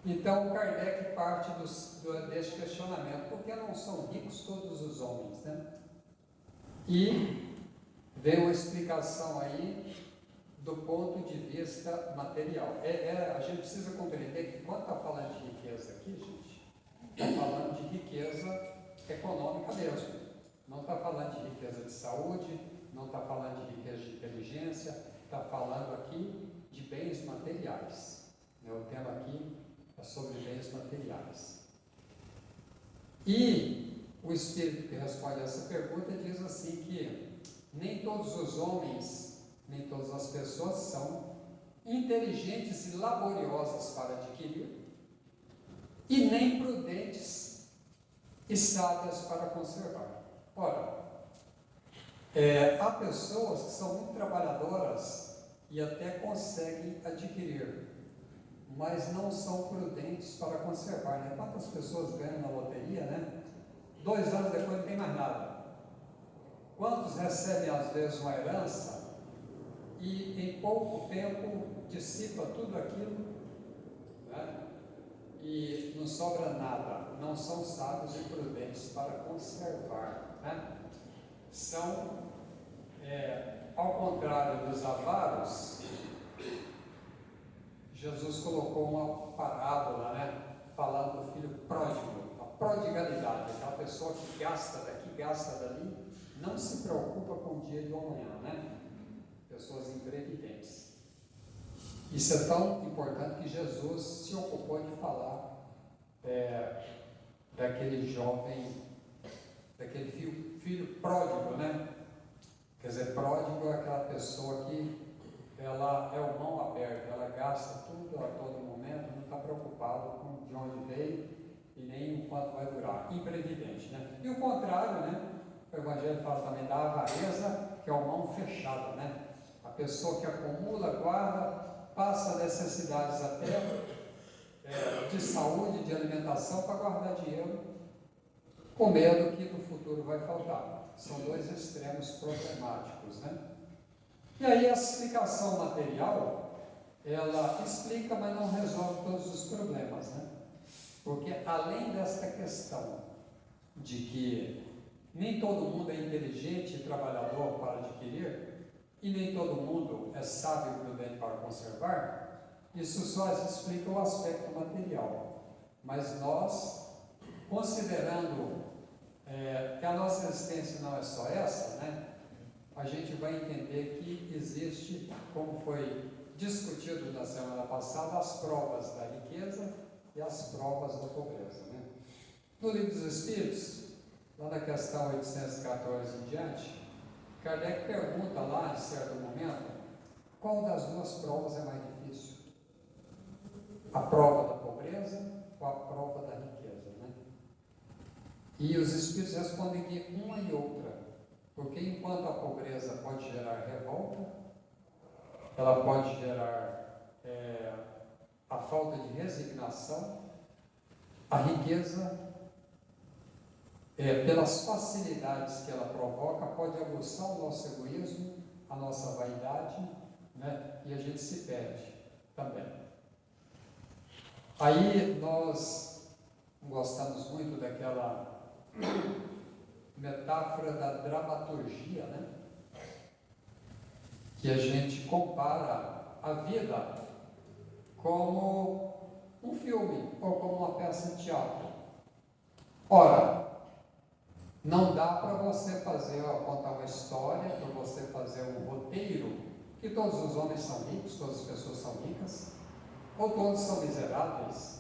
Então, Kardec parte deste questionamento: por que não são ricos todos os homens, né? E vem uma explicação aí do ponto de vista material. A gente precisa compreender que quando está falando de riqueza aqui, gente, está falando de riqueza econômica mesmo. Não está falando de riqueza de saúde, não está falando de riqueza de inteligência, está falando aqui de bens materiais. O tema aqui é sobre bens materiais. E o Espírito que responde a essa pergunta diz assim que nem todos os homens, nem todas as pessoas são inteligentes e laboriosas para adquirir, e nem prudentes e sábias para conservar. Ora, há pessoas que são muito trabalhadoras e até conseguem adquirir, mas não são prudentes para conservar, né? Quantas pessoas ganham na loteria, né? 2 anos depois não tem mais nada. Quantos recebem às vezes uma herança e em pouco tempo dissipa tudo aquilo, né? E não sobra nada. Não são sábios e prudentes para conservar, né? São, ao contrário dos avaros. Jesus colocou uma parábola, né, falando do filho pródigo, a prodigalidade, aquela pessoa que gasta daqui, gasta dali, não se preocupa com o dia de amanhã, né? Pessoas imprevidentes. Isso é tão importante que Jesus se ocupou de falar daquele jovem, daquele filho pródigo, né? Quer dizer, pródigo é aquela pessoa que ela é o mão aberta, ela gasta tudo a todo momento, não está preocupado com de onde veio e nem o quanto vai durar. Imprevidente, né? E o contrário, né? O Evangelho fala também da avareza, que é o mão fechada, né? A pessoa que acumula, guarda, passa necessidades até de saúde, de alimentação, para guardar dinheiro, com medo que no futuro vai faltar. São 2 extremos problemáticos, né? E aí a explicação material, ela explica, mas não resolve todos os problemas, né? Porque além desta questão de que nem todo mundo é inteligente e trabalhador para adquirir, e nem todo mundo é sábio e prudente para conservar, isso só explica o aspecto material. Mas nós, considerando que a nossa existência não é só essa, né? A gente vai entender que existe, como foi discutido na semana passada, as provas da riqueza e as provas da pobreza, né? No Livro dos Espíritos, lá na questão 814 em diante, Kardec pergunta lá, em certo momento, qual das 2 provas é mais difícil? A prova da pobreza ou a prova da riqueza, né? E os Espíritos respondem que uma e outra. Porque enquanto a pobreza pode gerar revolta, ela pode gerar a falta de resignação, a riqueza, pelas facilidades que ela provoca, pode aguçar o nosso egoísmo, a nossa vaidade, né? E a gente se perde também. Aí nós gostamos muito daquela metáfora da dramaturgia, né? Que a gente compara a vida como um filme ou como uma peça de teatro. Ora, não dá para você contar uma história, para você fazer um roteiro, que todos os homens são ricos, todas as pessoas são ricas, ou todos são miseráveis.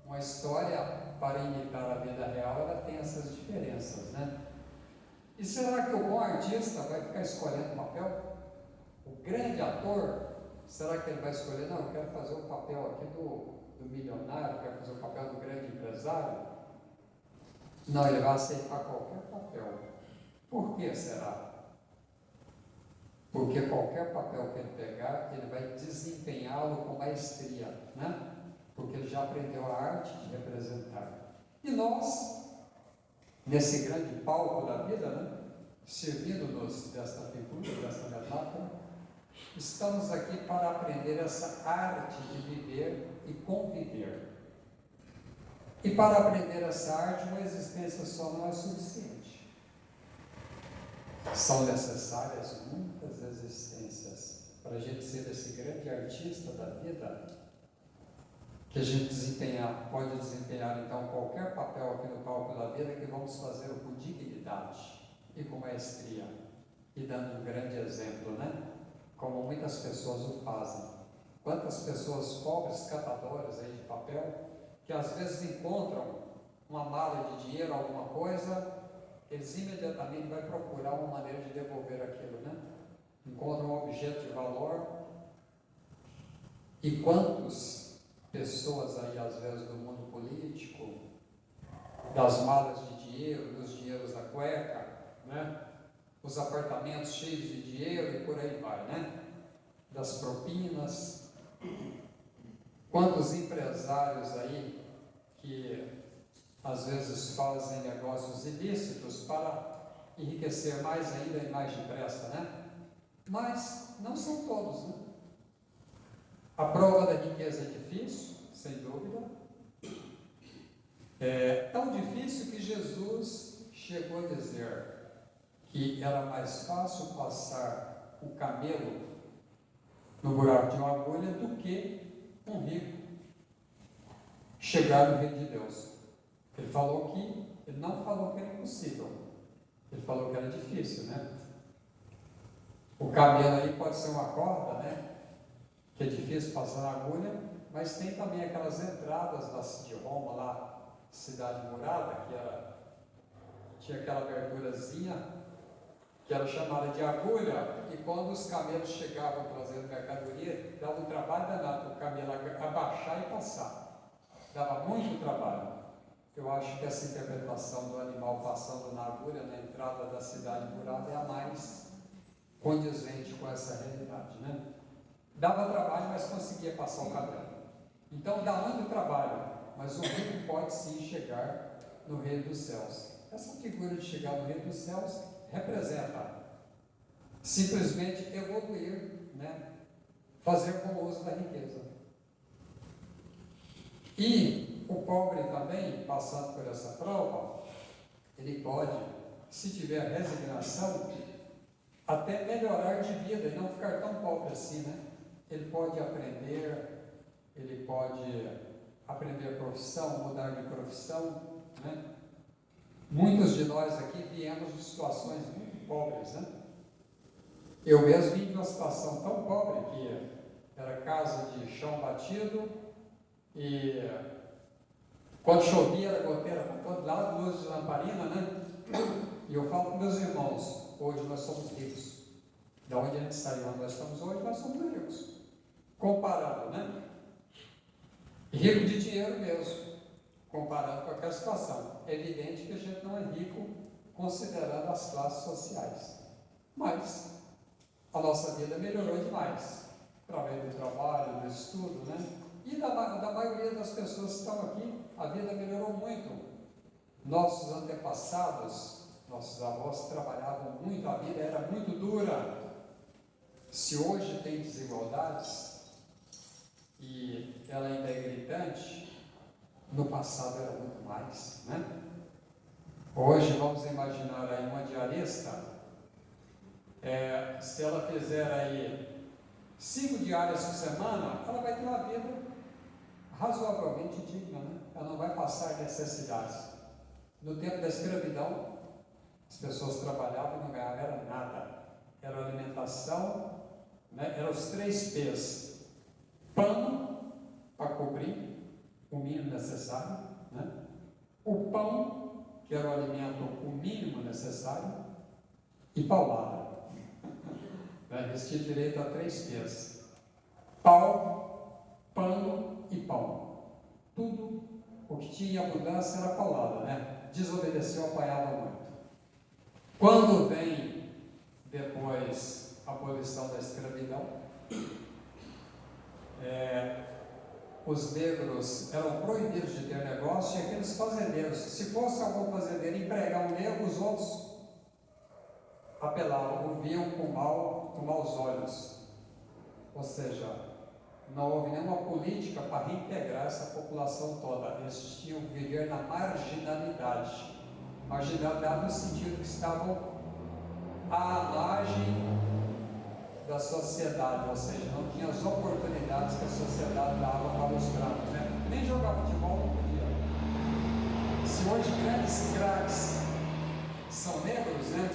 Uma história, para imitar a vida real, ela tem essas diferenças, né? E será que o bom artista vai ficar escolhendo papel? O grande ator, será que ele vai escolher? Não, eu quero fazer o papel aqui do milionário, eu quero fazer o papel do grande empresário. Não, ele vai aceitar qualquer papel. Por que será? Porque qualquer papel que ele pegar, ele vai desempenhá-lo com maestria, né? Porque ele já aprendeu a arte de representar. E nós, nesse grande palco da vida, né? Servindo-nos desta figura, desta metáfora, Estamos aqui para aprender essa arte de viver e conviver. E para aprender essa arte, uma existência só não é suficiente. São necessárias muitas existências para a gente ser esse grande artista da vida, que a gente pode desempenhar então qualquer papel aqui no palco da vida, que vamos fazer com dignidade e com maestria, e dando um grande exemplo, né? Como muitas pessoas o fazem. Quantas pessoas pobres, catadores aí de papel, que às vezes encontram uma mala de dinheiro, alguma coisa, eles imediatamente vão procurar uma maneira de devolver aquilo, né? Encontram um objeto de valor. E quantas pessoas aí, às vezes, do mundo político, das malas de dinheiro, dos dinheiros da cueca, né? Os apartamentos cheios de dinheiro e por aí vai, né? Das propinas. Quantos empresários aí que às vezes fazem negócios ilícitos para enriquecer mais ainda e mais depressa, né? Mas não são todos, né? A prova da riqueza é difícil, sem dúvida. É tão difícil que Jesus chegou a dizer que era mais fácil passar o camelo no buraco de uma agulha do que um rico chegar no reino de Deus. Ele não falou que era impossível, ele falou que era difícil, né? O camelo aí pode ser uma corda, né? Que é difícil passar na agulha, mas tem também aquelas entradas de Roma lá, cidade murada, tinha aquela aberturazinha, que era chamada de agulha, e quando os camelos chegavam trazendo mercadoria, dava um trabalho danado o camelo abaixar e passar. Dava muito trabalho. Eu acho que essa interpretação do animal passando na agulha, na entrada da cidade murada, é a mais condizente com essa realidade, né? Dava trabalho, mas conseguia passar o camelo. Então dá muito trabalho, mas o rico pode sim chegar no reino dos céus. Essa figura de chegar no reino dos céus representa simplesmente evoluir, né? Fazer bom uso da riqueza. E o pobre também, passando por essa prova, ele pode, se tiver resignação, até melhorar de vida e não ficar tão pobre assim, né? Ele pode aprender profissão, mudar de profissão, né? Muitos de nós aqui viemos de situações muito pobres, né? Eu mesmo vim de uma situação tão pobre que era casa de chão batido e quando chovia era goteira para todo lado, luz de lamparina, né? E eu falo para meus irmãos, hoje nós somos ricos. Da onde a gente saiu, onde nós estamos hoje, nós somos ricos. Comparando, né? Rico de dinheiro mesmo, comparando com aquela situação. É evidente que a gente não é rico considerando as classes sociais. Mas a nossa vida melhorou demais, através do trabalho, do estudo, né? E da maioria das pessoas que estão aqui, a vida melhorou muito. Nossos antepassados, nossos avós trabalhavam muito, a vida era muito dura. Se hoje tem desigualdades, e ela ainda é gritante, no passado era muito mais, né? Hoje vamos imaginar aí uma diarista, se ela fizer aí 5 diárias por semana, ela vai ter uma vida razoavelmente digna, né? Ela não vai passar necessidades. No tempo da escravidão, as pessoas trabalhavam e não ganhavam era nada. Era alimentação, né? Eram os 3 P's. Pão para cobrir o mínimo necessário, né? O pão, que era o alimento o mínimo necessário, e paulada. Eles tinham direito a 3 P's: pau, pano e pão. Tudo o que tinha abundância era paulada, né? Desobedeceu, apanhava muito. Quando vem depois a abolição da escravidão, os negros eram proibidos de ter negócio, e aqueles fazendeiros, se fosse algum fazendeiro empregar um negro, os outros apelavam, o viam com maus olhos. Ou seja, não houve nenhuma política para reintegrar essa população toda. Eles tinham que viver na marginalidade. Marginalidade no sentido que estavam à margem da sociedade, ou seja, não tinha as oportunidades que a sociedade dava para os brancos, né? Nem jogar futebol não podia. Se hoje grandes craques são negros, né?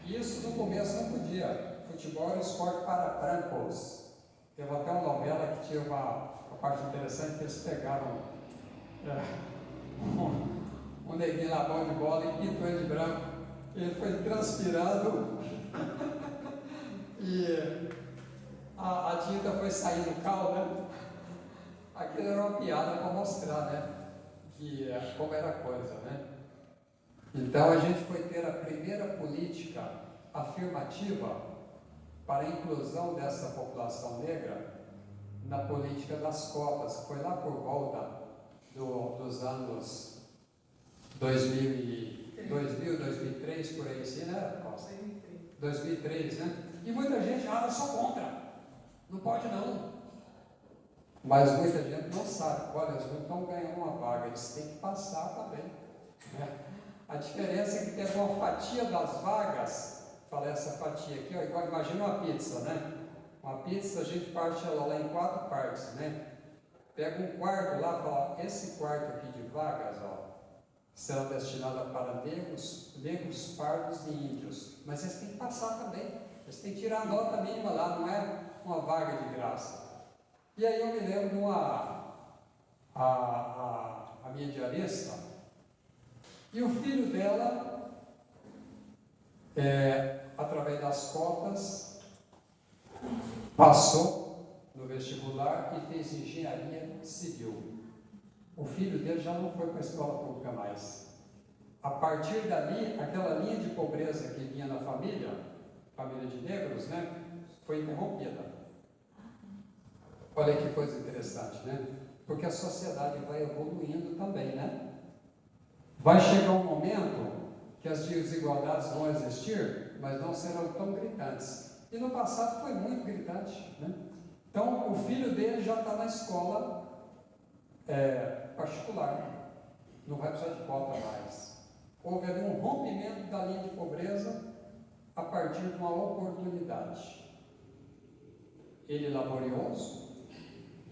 Isso no começo não podia. Futebol era esporte para brancos. Teve até uma novela que tinha uma parte interessante, que eles pegaram um neguinho lá bom de bola e pintou ele de branco. Ele foi transpirado e a tinta foi sair no cal, né? Aquilo era uma piada para mostrar, né? Que como era a coisa, né? Então a gente foi ter a primeira política afirmativa para a inclusão dessa população negra na política das cotas, que foi lá por volta dos anos 2000, 2003, por aí assim, né, Costa? 2003, né? E muita gente, eu sou contra, não pode não. Mas muita gente não sabe, olha, eles não estão ganhando uma vaga, eles têm que passar também, né? A diferença é que teve uma fatia das vagas, falei essa fatia aqui, ó, igual, imagina uma pizza, né? Uma pizza a gente parte ela lá em 4 partes, né? Pega um quarto lá e fala, esse quarto aqui de vagas, ó, será destinado para negros, pardos e índios. Mas eles têm que passar também, eles têm que tirar a nota mínima lá, não é uma vaga de graça. E aí eu me lembro de a minha diarista, e o filho dela, através das cotas, passou no vestibular e fez engenharia civil. O filho dele já não foi para a escola pública mais. A partir dali, aquela linha de pobreza que vinha na família de negros, né, foi interrompida. Olha que coisa interessante, né? Porque a sociedade vai evoluindo também, né? Vai chegar um momento que as desigualdades vão existir, mas não serão tão gritantes. E no passado foi muito gritante, né? Então, o filho dele já está na escola particular, não vai precisar de cota mais. Houve ali um rompimento da linha de pobreza a partir de uma oportunidade. Ele laborioso,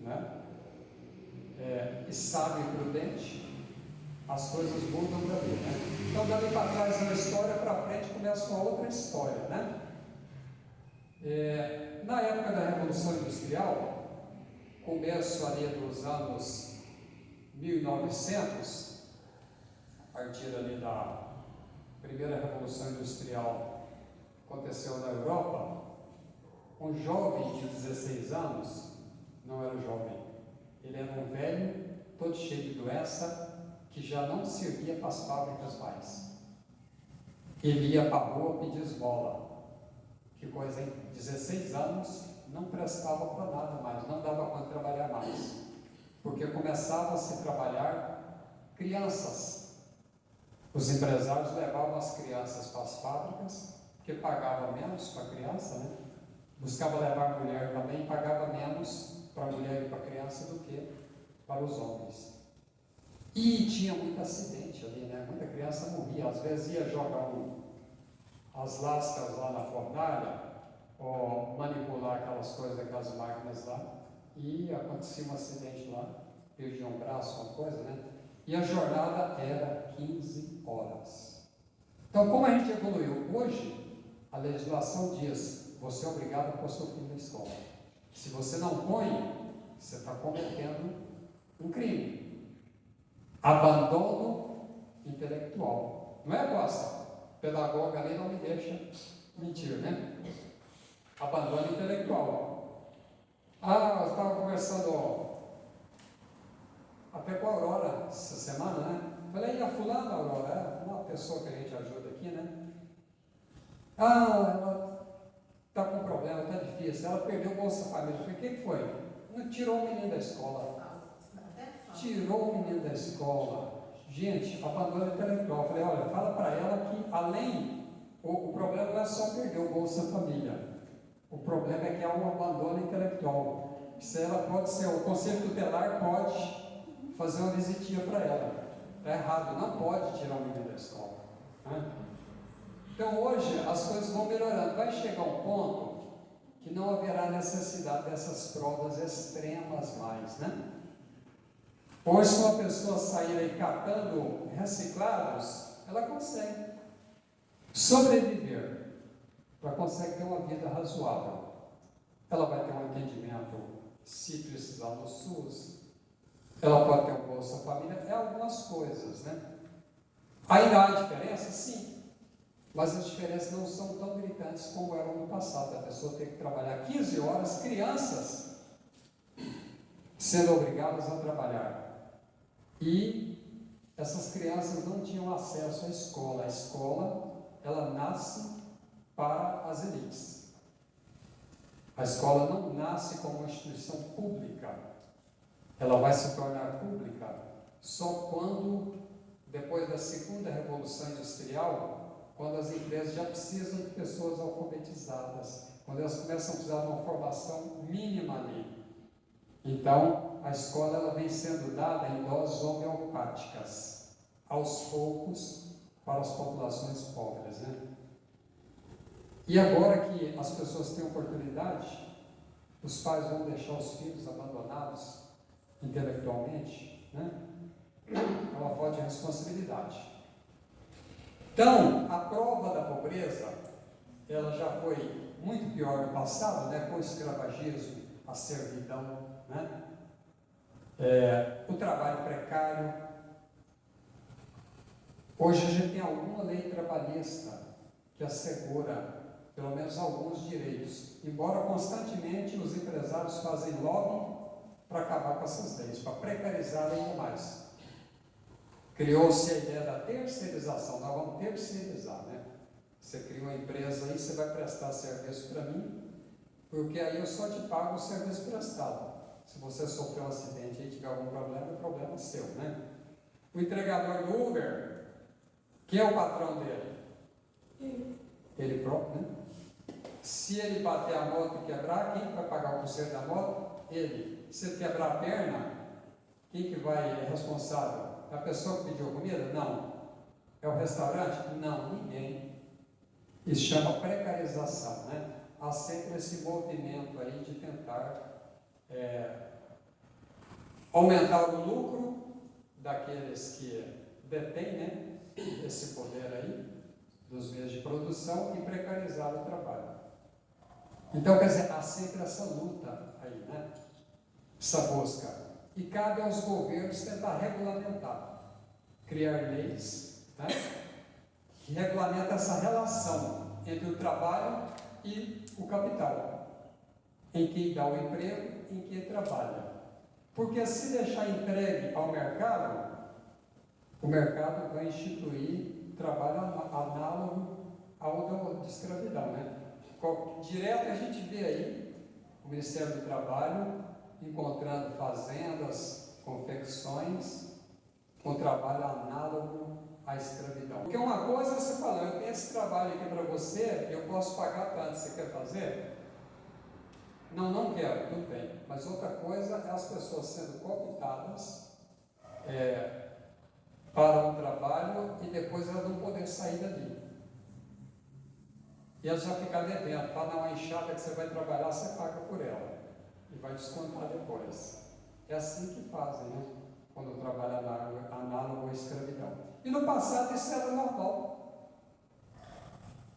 né? E sábio e prudente, as coisas mudam dali, né? Então, dali para trás na história, para frente começa uma outra história, né? Na época da Revolução Industrial, começo ali dos anos 1900, a partir ali da primeira Revolução Industrial aconteceu na Europa, um jovem de 16 anos, não era jovem, ele era um velho, todo cheio de doença, que já não servia para as fábricas mais. Ele ia para a rua pedir esmola. Que coisa, hein? 16 anos, não prestava para nada mais, não dava para trabalhar mais. Porque começava a se trabalhar crianças. Os empresários levavam as crianças para as fábricas, que pagava menos para a criança, né? Buscava levar a mulher também, pagava menos para a mulher e para a criança do que para os homens. E tinha muito acidente ali, né? Muita criança morria, às vezes ia jogar as lascas lá na fornalha, ou manipular aquelas coisas, aquelas máquinas lá, e acontecia um acidente lá, perdia um braço, uma coisa, né? E a jornada era 15 horas. Então, como a gente evoluiu? Hoje, a legislação diz, você é obrigado a pôr seu filho na escola. Se você não põe, você está cometendo um crime. Abandono intelectual. Não é, Costa? Pedagoga ali não me deixa mentir, né? Abandono intelectual. Eu estava conversando até com a Aurora essa semana, né? Falei, e a fulana, Aurora, uma pessoa que a gente ajuda aqui, né? Ela está com um problema, está difícil. Ela perdeu o Bolsa Família. Eu falei, o que foi? Não tirou o menino da escola. Tirou o menino da escola. Gente, abandono intelectual. Eu falei, olha, fala para ela que além, o problema não é só perder o Bolsa Família. O problema é que há um abandono intelectual. Se ela pode ser, o conselho tutelar pode fazer uma visitinha para ela. Está errado, não pode tirar o menino da escola. Né? Então hoje as coisas vão melhorando. Vai chegar um ponto que não haverá necessidade dessas provas extremas mais, né? Hoje, se uma pessoa sair aí catando reciclados, ela consegue sobreviver, ela consegue ter uma vida razoável. Ela vai ter um atendimento, se precisar, no SUS, ela pode ter um Bolsa Família, algumas coisas, né? Ainda há diferença? Sim. Mas as diferenças não são tão gritantes como eram no passado. A pessoa tem que trabalhar 15 horas, crianças sendo obrigadas a trabalhar. E essas crianças não tinham acesso à escola. A escola, ela nasce para as elites. A escola não nasce como uma instituição pública. Ela vai se tornar pública só quando, depois da segunda Revolução Industrial, quando as empresas já precisam de pessoas alfabetizadas, quando elas começam a precisar de uma formação mínima ali. Então, a escola ela vem sendo dada em doses homeopáticas, aos poucos, para as populações pobres, né? E agora que as pessoas têm oportunidade, os pais vão deixar os filhos abandonados intelectualmente, né? É uma falta de responsabilidade. Então, a prova da pobreza, ela já foi muito pior no passado, né? Com o escravagismo, a servidão, né? O trabalho precário. Hoje a gente tem alguma lei trabalhista que assegura pelo menos alguns direitos, embora constantemente os empresários fazem lobby para acabar com essas leis, para precarizar ainda mais. Criou-se a ideia da terceirização, nós vamos terceirizar, né? Você cria uma empresa aí, você vai prestar serviço para mim, porque aí eu só te pago o serviço prestado. Se você sofreu um acidente e tiver algum problema, o problema é seu, né? O entregador do Uber, quem é o patrão dele? Ele próprio, né? Se ele bater a moto e quebrar, quem vai pagar o conserto da moto? Ele. Se ele quebrar a perna, quem que vai é responsável? É a pessoa que pediu comida? Não. É o restaurante? Não, ninguém. Isso chama precarização, né? Há sempre esse movimento aí de tentar aumentar o lucro daqueles que detêm, né, esse poder aí, dos meios de produção, e precarizar o trabalho. Então, quer dizer, há sempre essa luta aí, né? Essa busca. E cabe aos governos tentar regulamentar, criar leis, né, que regulamentam essa relação entre o trabalho e o capital, em quem dá o emprego e em quem trabalha. Porque se deixar entregue ao mercado, o mercado vai instituir trabalho análogo ao de escravidão, né? Direto a gente vê aí o Ministério do Trabalho encontrando fazendas, confecções, com trabalho análogo à escravidão. Porque uma coisa é você falar, eu tenho esse trabalho aqui para você, eu posso pagar tanto, você quer fazer? Não, não quero, tudo bem. Mas outra coisa é as pessoas sendo cooptadas para um trabalho e depois elas não poderem sair dali. E elas já ficam devendo, para dar uma enxada que você vai trabalhar, você paga por ela. E vai descontar depois. É assim que fazem, né? Quando trabalha análogo à escravidão. E no passado isso era normal.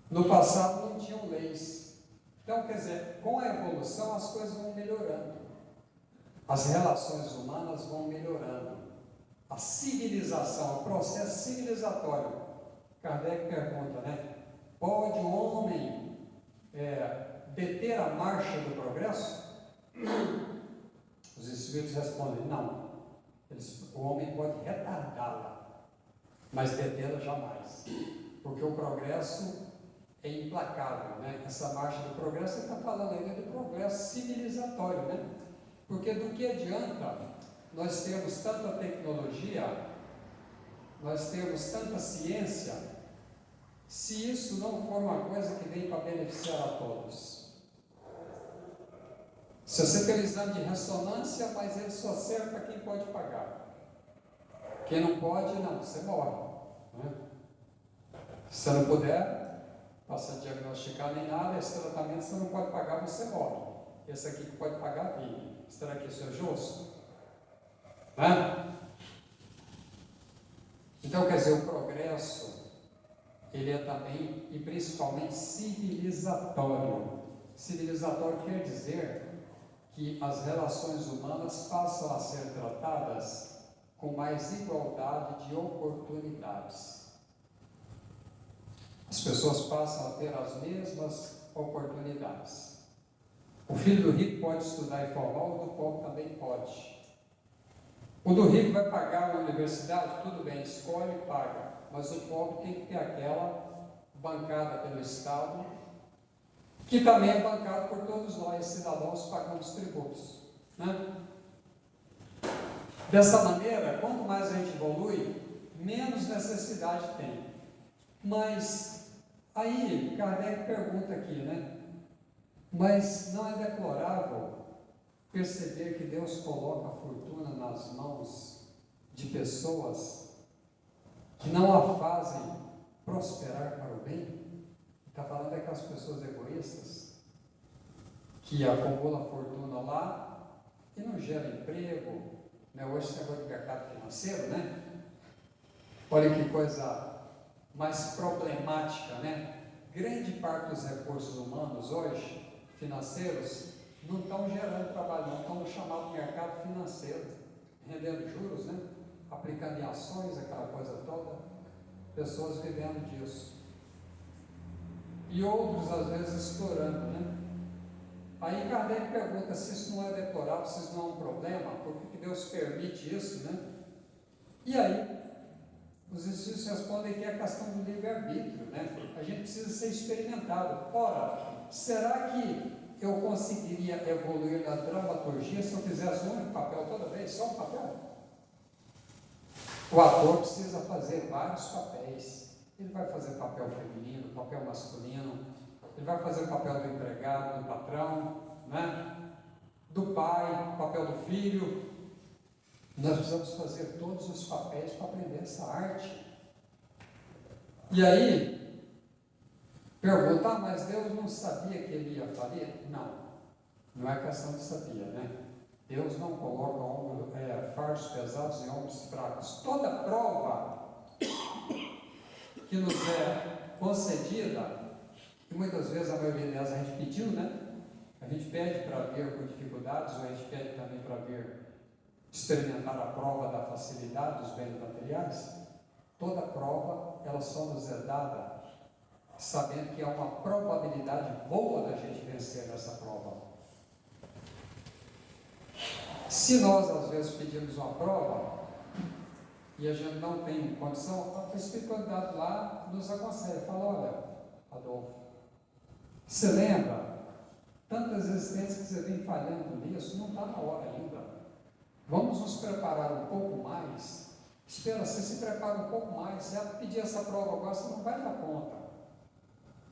No passado não tinham leis. Então, quer dizer, com a evolução as coisas vão melhorando. As relações humanas vão melhorando. A civilização, o processo civilizatório. Kardec pergunta, né? Pode o homem deter a marcha do progresso? Os espíritos respondem, não. O homem pode retardá-la, mas detê-la jamais. Porque o progresso é implacável, né? Essa marcha do progresso, você está falando ainda do progresso civilizatório, né? Porque do que adianta nós termos tanta tecnologia, nós termos tanta ciência, se isso não for uma coisa que vem para beneficiar a todos? Se você tem um exame de ressonância, mas ele só serve para quem pode pagar. Quem não pode, não, você morre. Né? Se você não puder, passa a diagnosticar nem nada, esse tratamento você não pode pagar, você morre. Esse aqui que pode pagar, vive. Será que isso é justo? Né? Então, quer dizer, o progresso, ele é também, e principalmente, civilizatório. Civilizatório quer dizer que as relações humanas passam a ser tratadas com mais igualdade de oportunidades. As pessoas passam a ter as mesmas oportunidades. O filho do rico pode estudar e formar, o do pobre também pode. O do rico vai pagar uma universidade, tudo bem, escolhe e paga, mas o pobre tem que ter aquela bancada pelo Estado, que também é bancado por todos nós, cidadãos, pagamos tributos. Né? Dessa maneira, quanto mais a gente evolui, menos necessidade tem. Mas, aí, Kardec pergunta aqui, né? Mas não é deplorável perceber que Deus coloca a fortuna nas mãos de pessoas que não a fazem prosperar para o bem? Está falando daquelas pessoas egoístas que acumulam fortuna lá e não geram emprego, né? Hoje esse negócio de mercado financeiro, né? Olha que coisa mais problemática, né? Grande parte dos recursos humanos hoje, financeiros, não estão gerando trabalho, não estão no chamado mercado financeiro, rendendo juros, né? Aplicando em ações, aquela coisa toda, pessoas vivendo disso. E outros, às vezes, explorando, né? Aí Kardec pergunta se isso não é deplorável, se isso não é um problema, por que Deus permite isso, né? E aí, os espíritos respondem que é a questão do livre-arbítrio, né? A gente precisa ser experimentado. Ora, será que eu conseguiria evoluir na dramaturgia se eu fizesse um único papel toda vez, só um papel? O ator precisa fazer vários papéis. Ele vai fazer papel feminino, papel masculino, ele vai fazer o papel do empregado, do patrão, né? Do pai, papel do filho. Nós precisamos fazer todos os papéis para aprender essa arte. E aí, perguntar, mas Deus não sabia que ele ia falir? Não, não é questão de sabia, né? Deus não coloca fardos pesados em ombros fracos. Toda prova que nos é concedida, e muitas vezes a maioria delas a gente pediu, né? A gente pede para vir com dificuldades, ou a gente pede também para vir experimentar a prova da facilidade dos bens materiais. Toda prova, ela só nos é dada sabendo que há uma probabilidade boa da gente vencer essa prova. Se nós, às vezes, pedimos uma prova e a gente não tem condição, a espiritualidade lá nos aconselha, fala, olha, Adolfo, você lembra tantas existências que você vem falhando nisso, não está na hora ainda. Vamos nos preparar um pouco mais. Espera, você se prepara um pouco mais. Se ela pedir essa prova agora, você não vai dar conta.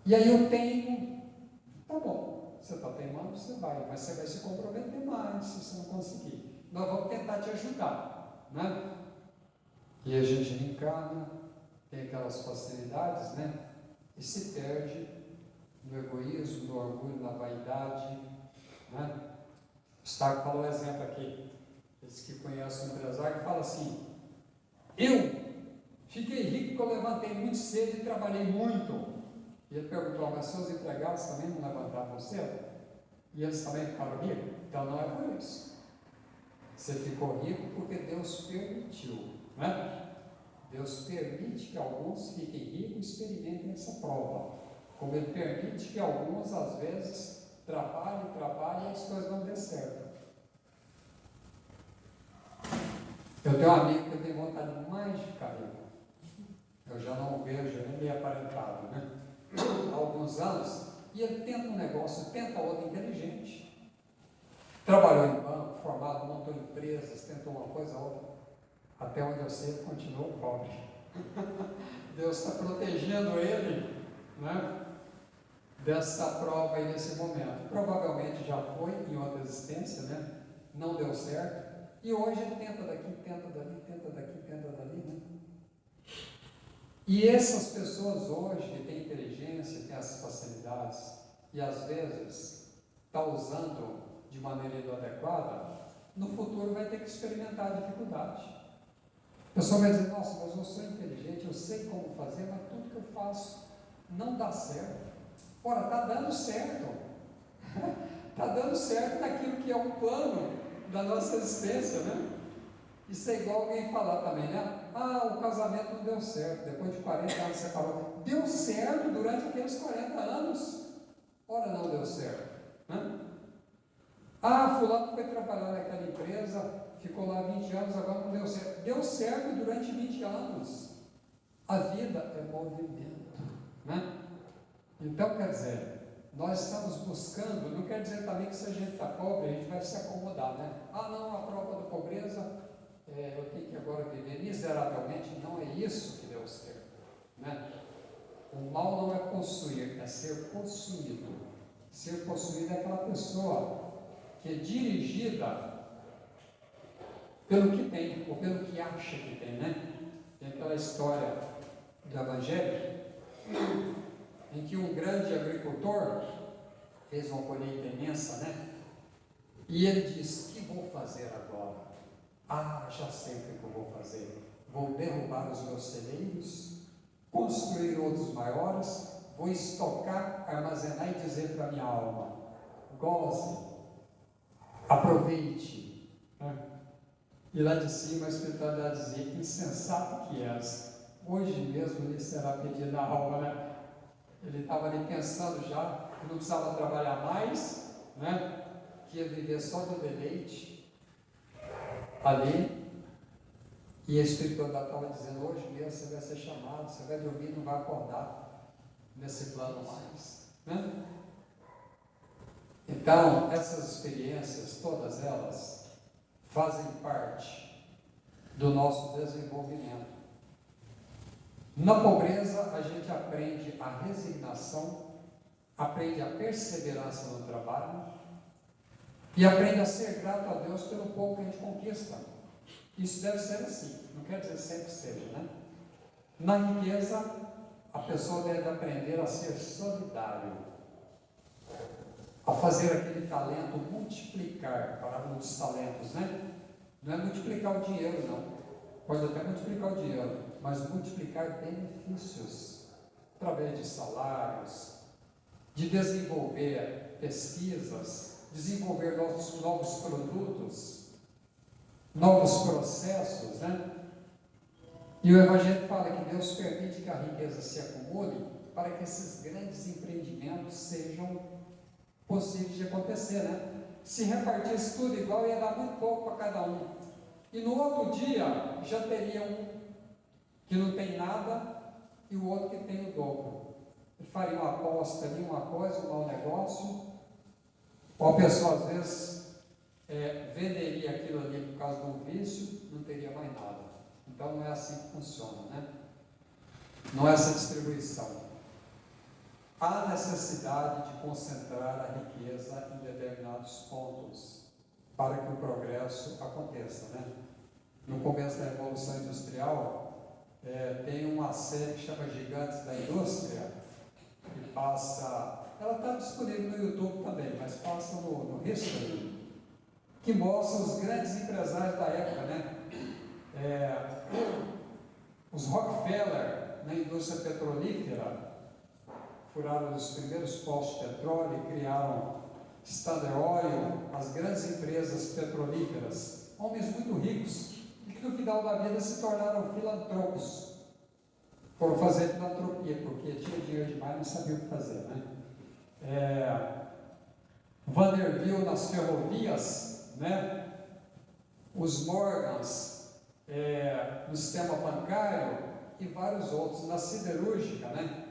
E aí eu tenho, tá bom, você está teimando, você vai, mas você vai se comprometer mais se você não conseguir. Nós vamos tentar te ajudar, né? E a gente encarna, tem aquelas facilidades, né? E se perde no egoísmo, no orgulho, na vaidade, né? Stark falou um exemplo aqui, eles que conhecem o empresário, fala assim, eu fiquei rico porque eu levantei muito cedo e trabalhei muito. E ele perguntou, mas seus empregados também não levantavam cedo? E eles também ficaram ricos? Então não é por isso. Você ficou rico porque Deus permitiu, né? Deus permite que alguns fiquem ricos e experimentem essa prova. Como Ele permite que alguns, às vezes, trabalhem e as coisas não dê certo. Eu tenho um amigo que eu tenho vontade mais de ficar rico. Eu já não o vejo, ele é meio aparentado, né? Há alguns anos, e ele tenta um negócio, tenta outro inteligente. Trabalhou em banco, formado, montou empresas, tentou uma coisa, outra. Até onde eu sei, ele continuou pobre. Deus está protegendo ele, né? dessa prova aí nesse momento. Provavelmente já foi em outra existência, né? Não deu certo. E hoje ele tenta daqui, tenta dali, tenta daqui, tenta dali, né? E essas pessoas hoje que têm inteligência, têm essas facilidades, e às vezes está usando de maneira inadequada, no futuro vai ter que experimentar a dificuldade. A pessoa vai dizer, nossa, mas eu sou inteligente, eu sei como fazer, mas tudo que eu faço não dá certo. Ora, está dando certo. Está dando certo naquilo que é um plano da nossa existência, né? Isso é igual alguém falar também, né? Ah, o casamento não deu certo, depois de 40 anos separou. Deu certo durante aqueles 40 anos. Ora, não deu certo, né? Ah, fulano foi trabalhar naquela empresa, ficou lá 20 anos, agora não deu certo. Deu certo durante 20 anos. A vida é movimento, né? Então, quer dizer, nós estamos buscando, não quer dizer também que se a gente está pobre, a gente vai se acomodar, né? Ah, não, a prova da pobreza, eu tenho que agora viver miseravelmente. Não é isso que deu certo, né? O mal não é possuir, é ser possuído. Ser possuído é aquela pessoa que é dirigida pelo que tem, ou pelo que acha que tem, né? Tem aquela história do Evangelho, em que um grande agricultor fez uma colheita imensa, né? E ele diz, o que vou fazer agora? Ah, já sei o que eu vou fazer. Vou derrubar os meus celeiros, construir outros maiores, vou estocar, armazenar e dizer para a minha alma, goze, aproveite, né? E lá de cima a espiritualidade dizia, insensato que és, hoje mesmo lhe será pedida a alma, né? Ele estava ali pensando já que não precisava trabalhar mais, né? Que ia viver só do deleite ali. E a espiritualidade estava dizendo, hoje mesmo você vai ser chamado, você vai dormir e não vai acordar nesse plano mais, né? Então, essas experiências, todas elas, fazem parte do nosso desenvolvimento. Na pobreza, a gente aprende a resignação, aprende a perseverança no trabalho e aprende a ser grato a Deus pelo pouco que a gente conquista. Isso deve ser assim, não quer dizer sempre que seja, né? Na riqueza, a pessoa deve aprender a ser solidário, a fazer aquele talento multiplicar para muitos talentos, né? Não é multiplicar o dinheiro, não. Pode até multiplicar o dinheiro, mas multiplicar benefícios através de salários, de desenvolver pesquisas, desenvolver novos produtos, novos processos, né? E o Evangelho fala que Deus permite que a riqueza se acumule para que esses grandes empreendimentos sejam possíveis de acontecer, né? Se repartisse tudo igual, ia dar muito pouco para cada um. E no outro dia, já teria um que não tem nada e o outro que tem o dobro. Ele faria uma aposta ali, uma coisa, um mau negócio, ou a pessoa às vezes venderia aquilo ali por causa de um vício, não teria mais nada. Então não é assim que funciona, né? Não é essa distribuição. Há necessidade de concentrar a riqueza em determinados pontos para que o progresso aconteça, né? No começo da Revolução Industrial, tem uma série que chama Gigantes da Indústria, que passa, ela está disponível no YouTube também, mas passa no History, que mostra os grandes empresários da época, né? Os Rockefeller, na indústria petrolífera, furaram os primeiros postos de petróleo e criaram Standard Oil, as grandes empresas petrolíferas, homens muito ricos, e que no final da vida se tornaram filantropos. Foram fazer filantropia, porque tinha dinheiro demais e não sabia o que fazer, né? Vanderbilt nas ferrovias, né? Os Morgans no sistema bancário e vários outros. Na siderúrgica, né?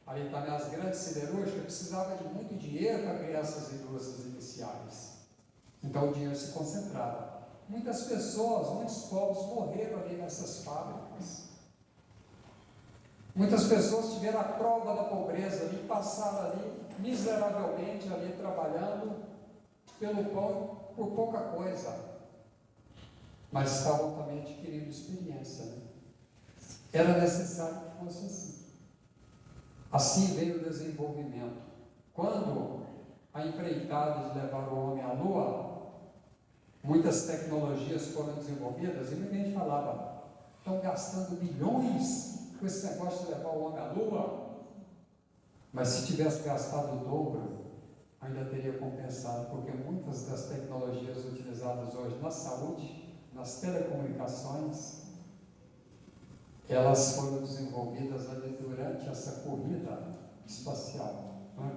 Aí também as grandes siderúrgicas precisavam de muito dinheiro para criar essas indústrias iniciais. Então o dinheiro se concentrava. Muitas pessoas, muitos povos morreram ali nessas fábricas. Muitas pessoas tiveram a prova da pobreza ali, passaram ali miseravelmente ali trabalhando pelo pão por pouca coisa, mas estavam também adquirindo experiência, né? Era necessário que fosse assim. Assim veio o desenvolvimento. Quando a empreitada de levar o homem à Lua, muitas tecnologias foram desenvolvidas e muita gente falava: estão gastando bilhões com esse negócio de levar o homem à Lua. Mas se tivesse gastado o dobro, ainda teria compensado, porque muitas das tecnologias utilizadas hoje na saúde, nas telecomunicações, elas foram desenvolvidas ali durante essa corrida espacial, né?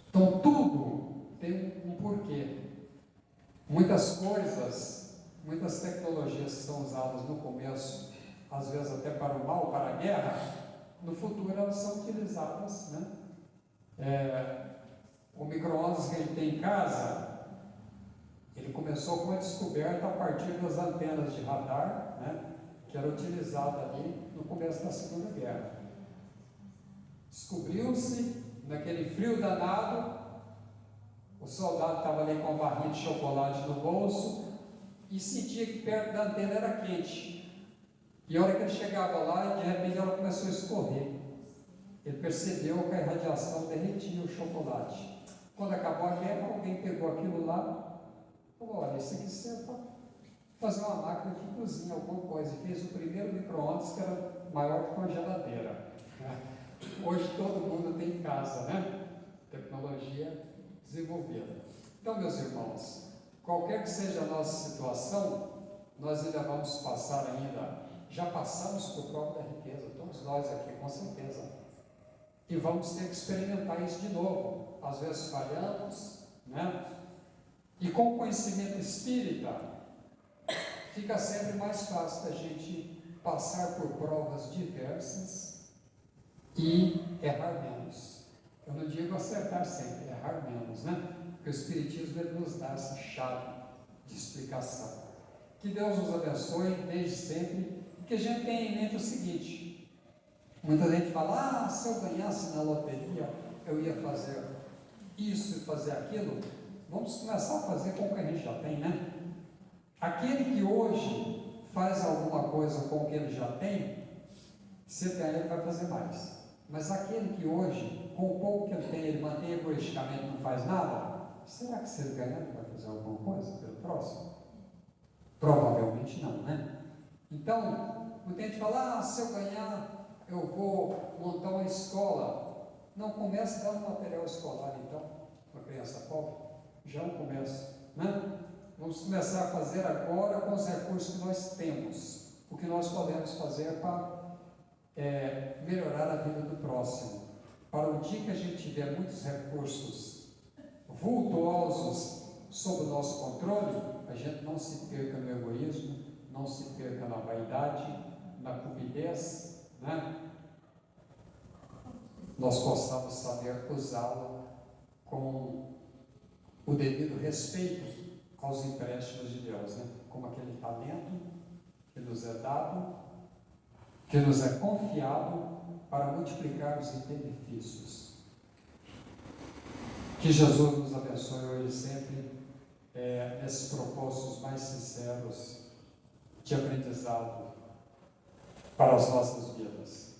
Então tudo tem um porquê. Muitas coisas, muitas tecnologias que são usadas no começo, às vezes até para o mal, para a guerra, no futuro elas são utilizadas, né? O micro-ondas que a gente tem em casa, ele começou com a descoberta a partir das antenas de radar, né? Que era utilizada ali no começo da Segunda Guerra. Descobriu-se, naquele frio danado, o soldado estava ali com uma barrinha de chocolate no bolso e sentia que perto da antena era quente. E a hora que ele chegava lá, de repente ela começou a escorrer. Ele percebeu que a radiação derretia o chocolate. Quando acabou a guerra, alguém pegou aquilo lá e falou: olha, isso aqui serve para fazer uma máquina que cozinha alguma coisa. E fez o primeiro micro-ondas que era maior que uma geladeira. Hoje todo mundo tem em casa, né? Tecnologia desenvolvida. Então, meus irmãos, qualquer que seja a nossa situação, nós ainda vamos passar já passamos por prova da riqueza, todos nós aqui, com certeza. E vamos ter que experimentar isso de novo. Às vezes falhamos, né? E com o conhecimento espírita, fica sempre mais fácil da gente passar por provas diversas e errar menos. Eu não digo acertar sempre, errar menos, né? Porque o Espiritismo ele nos dá essa chave de explicação. Que Deus nos abençoe desde sempre e que a gente tenha em mente o seguinte: muita gente fala: se eu ganhasse na loteria, eu ia fazer isso e fazer aquilo. Vamos começar a fazer com o que a gente já tem, né? Aquele que hoje faz alguma coisa com o que ele já tem, se ele ganhar, ele vai fazer mais. Mas aquele que hoje, com o pouco que ele tem, ele mantém egoisticamente, não faz nada, será que se ele ganhar, ele vai fazer alguma coisa pelo próximo? Provavelmente não, né? Então, muita gente fala: se eu ganhar, eu vou montar uma escola. Não, comece dando material escolar, então, para a criança pobre. Já é um começo, né? Vamos começar a fazer agora com os recursos que nós temos, o que nós podemos fazer para melhorar a vida do próximo. Para o dia que a gente tiver muitos recursos vultuosos sob o nosso controle, a gente não se perca no egoísmo, não se perca na vaidade, na cupidez, né? Nós possamos saber usá-lo com o devido respeito aos empréstimos de Deus, né? Como aquele talento que nos é dado, que nos é confiado para multiplicarmos em benefícios. Que Jesus nos abençoe hoje e sempre nesses propósitos mais sinceros de aprendizado para as nossas vidas.